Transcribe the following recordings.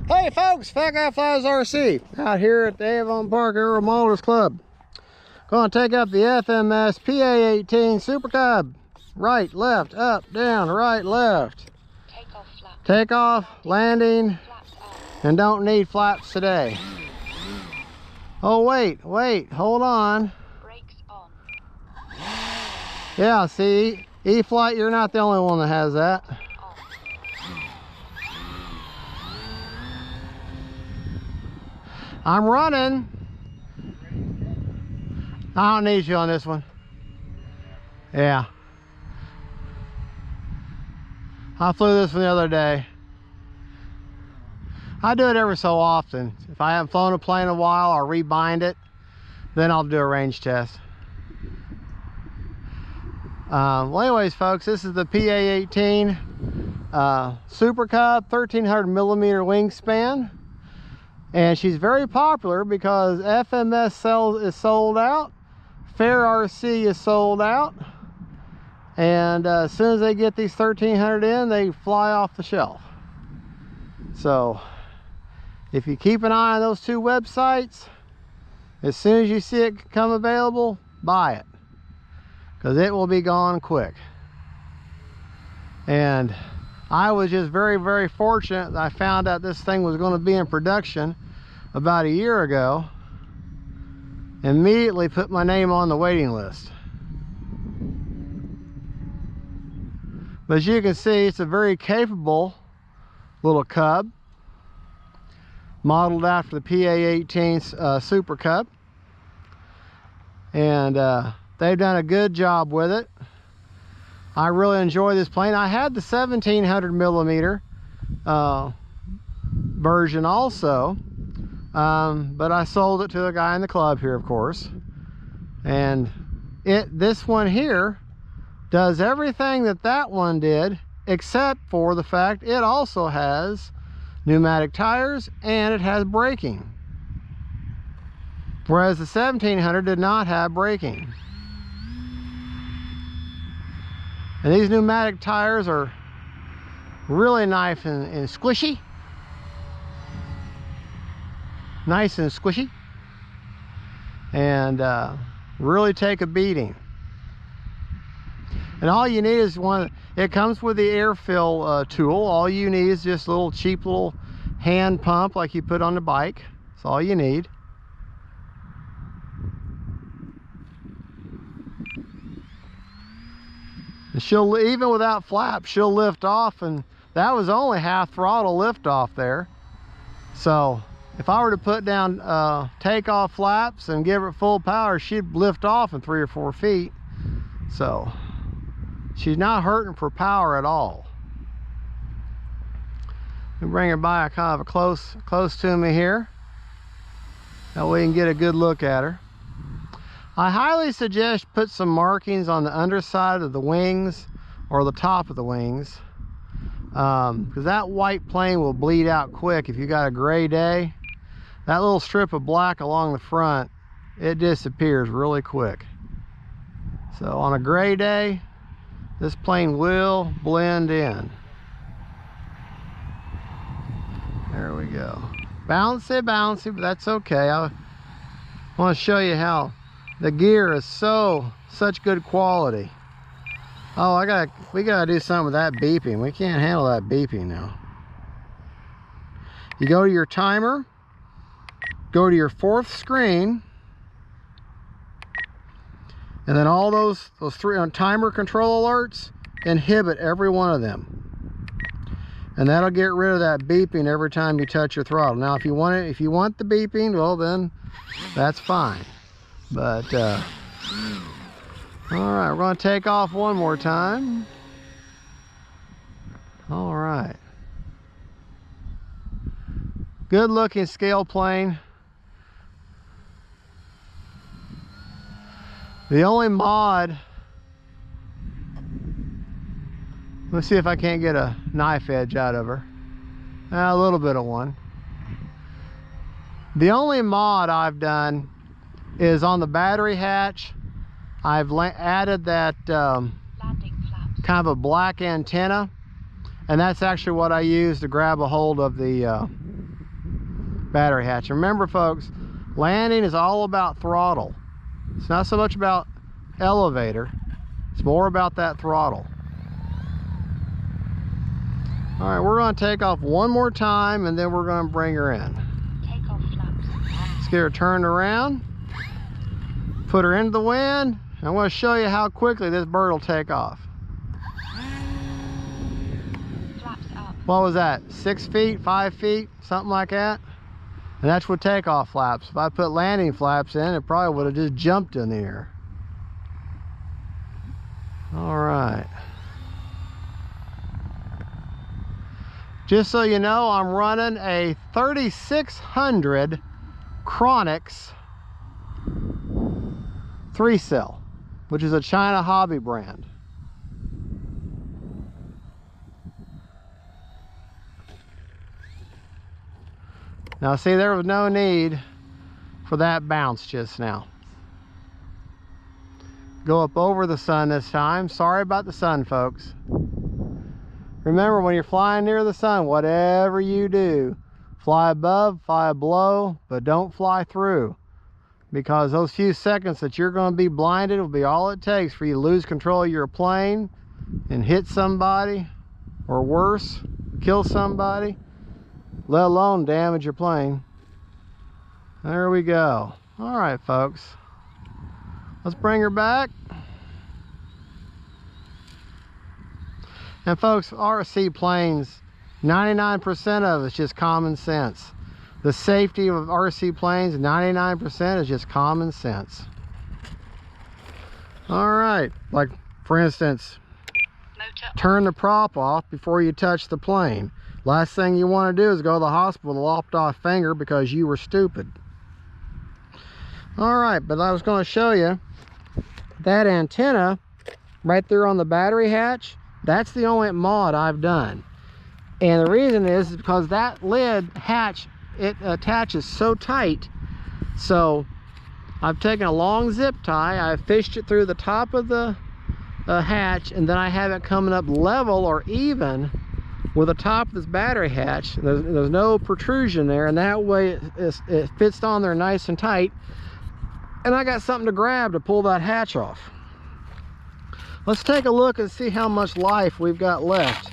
Hey folks, Fat Guy Flies RC out here at the Avon Park Aero Modelers Club. Going to take up the FMS PA 18 Super Cub. Right, left, up, down, right, left. Take off, landing, and don't need flaps today. Oh wait, hold on. Brakes on. Yeah, see, E-Flight, you're not the only one that has that. I'm running. I don't need you on this one. Yeah. I flew this one the other day. I do it every so often. If I haven't flown a plane in a while, I'll rebind it. Then I'll do a range test. Well, anyways, folks, this is the PA-18 Super Cub, 1300 millimeter wingspan. And she's very popular because FMS is sold out, Fair RC is sold out, and as soon as they get these 1300 in, they fly off the shelf. So if you keep an eye on those two websites, as soon as you see it come available, buy it, because it will be gone quick. And I was just very, very fortunate that I found out this thing was going to be in production about a year ago. Immediately put my name on the waiting list. But as you can see, it's a very capable little Cub, modeled after the PA-18 Super Cub. And they've done a good job with it. I really enjoy this plane. I had the 1700 millimeter version also, but I sold it to a guy in the club here, of course. And this one here does everything that one did, except for the fact it also has pneumatic tires and it has braking, whereas the 1700 did not have braking. And these pneumatic tires are really nice and squishy. Nice and squishy. And really take a beating. And all you need is one. It comes with the air fill tool. All you need is just a little cheap little hand pump like you put on the bike. That's all you need. And she'll, even without flaps, she'll lift off, and that was only half throttle lift off there. So if I were to put down takeoff flaps and give her full power, she'd lift off in 3 or 4 feet. So she's not hurting for power at all. Let me bring her by kind of a close to me here. That way you can get a good look at her. I highly suggest put some markings on the underside of the wings or the top of the wings, because that white plane will bleed out quick if you got a gray day. That little strip of black along the front, it disappears really quick. So on a gray day, this plane will blend in. There we go. Bouncy, but that's okay. I want to show you how the gear is such good quality. Oh, we gotta do something with that beeping. We can't handle that beeping now. You go to your timer, go to your 4th screen, and then all those 3 timer control alerts, inhibit every one of them. And that'll get rid of that beeping every time you touch your throttle. Now, if you want the beeping, well then, that's fine. But all right, we're going to take off one more time. All right, good looking scale plane. The only mod, let's see if I can't get a knife edge out of her. A little bit of one. The only mod I've done is on the battery hatch. I've added that kind of a black antenna, and that's actually what I use to grab a hold of the battery hatch. Remember folks, landing is all about throttle. It's not so much about elevator, it's more about that throttle. All right, we're going to take off one more time and then we're going to bring her in. Takeoff flaps. Let's get her turned around, put her into the wind. I want to show you how quickly this bird will take off. Flaps up. What was that, 6 feet, 5 feet, something like that? And that's with takeoff flaps. If I put landing flaps in, it probably would have just jumped in the air. All right. Just so you know, I'm running a 3600 Chronix 3-cell, which is a China hobby brand. Now see, there was no need for that bounce just now. Go up over the sun this time. Sorry about the sun, folks. Remember, when you're flying near the sun, whatever you do, fly above, fly below, but don't fly through. Because those few seconds that you're going to be blinded will be all it takes for you to lose control of your plane and hit somebody, or worse, kill somebody, let alone damage your plane. There we go. All right, folks. Let's bring her back. And folks, RC planes, 99% of it's just common sense. The safety of RC planes, 99% is just common sense. All right, like for instance, turn the prop off before you touch the plane. Last thing you want to do is go to the hospital with a lopped off finger because you were stupid. All right, but I was going to show you that antenna right there on the battery hatch. That's the only mod I've done. And the reason is because that lid hatch, it attaches so tight. So I've taken a long zip tie, I've fished it through the top of the hatch, and then I have it coming up level or even with the top of this battery hatch. There's no protrusion there, and that way it fits on there nice and tight. And I got something to grab to pull that hatch off. Let's take a look and see how much life we've got left.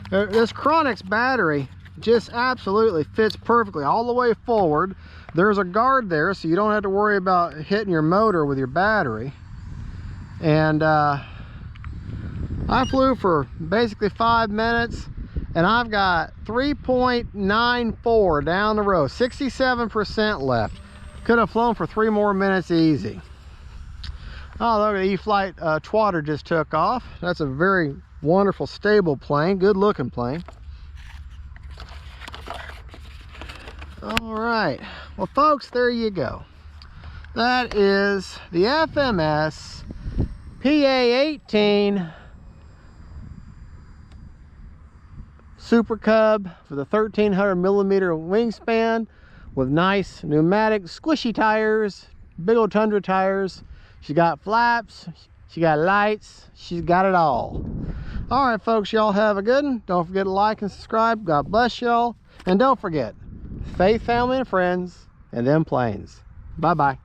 This Chronix battery just absolutely fits perfectly all the way forward. There's a guard there, so you don't have to worry about hitting your motor with your battery. And I flew for basically 5 minutes, and I've got 3.94 down the road, 67% left. Could have flown for 3 more minutes easy. Oh, look at E-flite twatter just took off. That's a very wonderful, stable plane, good looking plane. All right, well folks, there you go. That is the FMS PA-18 Super Cub for the 1300 millimeter wingspan with nice pneumatic squishy tires, big old Tundra tires. She got flaps, she got lights, she's got it all. All right, folks, y'all have a good one. Don't forget to like and subscribe. God bless y'all. And don't forget, faith, family, and friends, and them planes. Bye-bye.